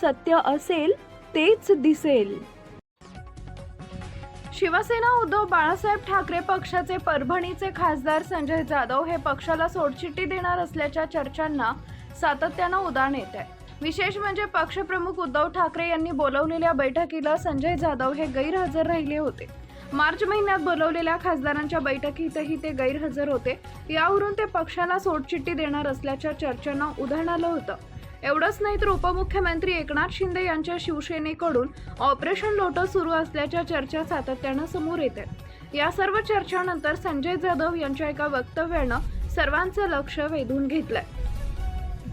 सत्य असेल तेच दिसेल. शिवसेना उद्धव बाळासाहेब ठाकरे पक्षाचे परभणीचे खासदार संजय जाधव हे पक्षाला सोडचिठ्ठी देणार असल्याच्या चर्चांना सातत्यानं उधाण येत आहे. विशेष म्हणजे पक्षप्रमुख उद्धव ठाकरे यांनी बोलवलेल्या बैठकीला संजय जाधव हे गैरहजर राहिले होते. मार्च महिन्यात बोलवलेल्या खासदारांच्या बैठकीतही ते गैरहजर होते. यावरून ते पक्षाला सोडचिठ्ठी देणार असल्याच्या चर्चांना उधाण आलं होतं. एवढंच नाही तर उपमुख्यमंत्री एकनाथ शिंदे यांच्या शिवसेनेकडून ऑपरेशन लोटस सुरू असल्याच्या चर्चा सातत्यानं समोर येत आहेत. या सर्व चर्चांनंतर संजय जाधव यांच्या एका वक्तव्यानं सर्वांचं लक्ष वेधून घेतलंय.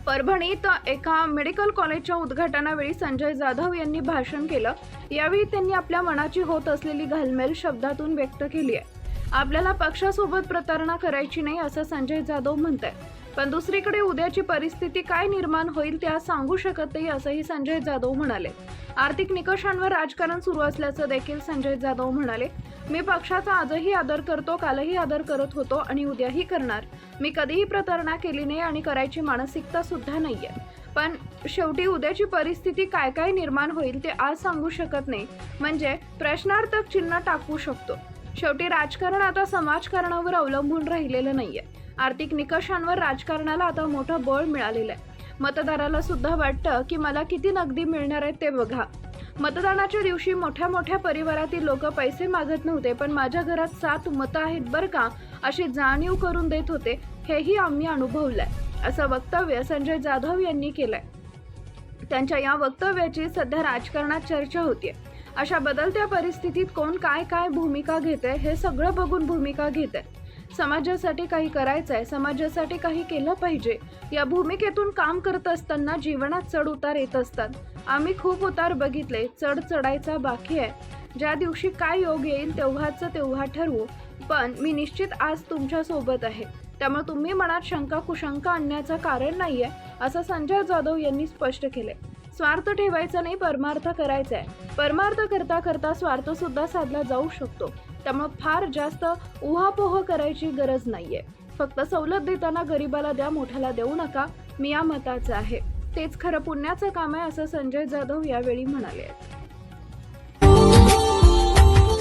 परभणीत एका मेडिकल कॉलेजच्या उद्घाटनावेळी संजय जाधव यांनी भाषण केलं. यावेळी त्यांनी आपल्या मनाची होत असलेली घालमेल शब्दातून व्यक्त केली आहे. आपल्याला पक्षासोबत प्रतारणा करायची नाही असं संजय जाधव म्हणतायत. पण दुसरीकडे उद्याची परिस्थिती काय निर्माण होईल ते आज सांगू शकत नाही असंही संजय जाधव म्हणाले. आर्थिक निकषांवर राजकारण सुरू असल्याचं देखील संजय जाधव म्हणाले. मी पक्षाचा आजही आदर करतो, कालही आदर करत होतो आणि उद्याही करणार. मी कधीही प्रतारणा केली नाही आणि करायची मानसिकता सुद्धा नाहीये. पण शेवटी उद्याची परिस्थिती काय काय निर्माण होईल ते आज सांगू शकत नाही, म्हणजे प्रश्नार्थक चिन्ह टाकू शकतो. शेवटी राजकारण आता समाजकारणावर अवलंबून राहिलेलं नाहीये. आर्थिक निकषांवर राजकारणाला आता मोठं बळ मिळालेलं आहे. मतदाराला सुद्धा वाटतं की मला किती नगदी मिळणार आहे ते बघा. मतदानाच्या दिवशी मोठ्या मोठ्या परिवारातील लोक पैसे मागत नव्हते, पण माझ्या घरात 7 मतं आहेत बरं का अशी जाणीव करून देत होते. हेही आम्ही अनुभवलंय असं वक्तव्य संजय जाधव यांनी केलंय. त्यांच्या या वक्तव्याची सध्या राजकारणात चर्चा होतीये. अशा बदलत्या परिस्थितीत कोण काय भूमिका घेते हे सगळं बघून भूमिका घेते. समाजासाठी काही करायचंय, समाजासाठी काही केलं पाहिजे या भूमिकेतून काम करत असताना जीवनात चढ उतार येत असतात. आम्ही खूप उतार बघितले, चढ चढायचा बाकी आहे. ज्या दिवशी काय योग येईल तेव्हा ठरवू. पण मी निश्चित आज तुमच्या सोबत आहे. त्यामुळे तुम्ही मनात शंका कुशंका आणण्याचं कारण नाहीये असं संजय जाधव यांनी स्पष्ट केलंय. स्वार्थ ठेवायचा नाही, परमार्थ करायचा आहे. परमार्थ करता करता स्वार्थ सुद्धा साधला जाऊ शकतो. त्यामुळे फार जास्त उहापोह करायची गरज नाहीये. फक्त सवलत देताना गरीबाला द्या, मोठ्याला देऊ नका. मी या मताचं आहे. तेच खरं पुण्याचं काम आहे असं संजय जाधव यावेळी म्हणाले.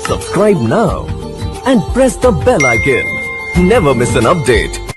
Subscribe now and press the bell icon. Never miss an update.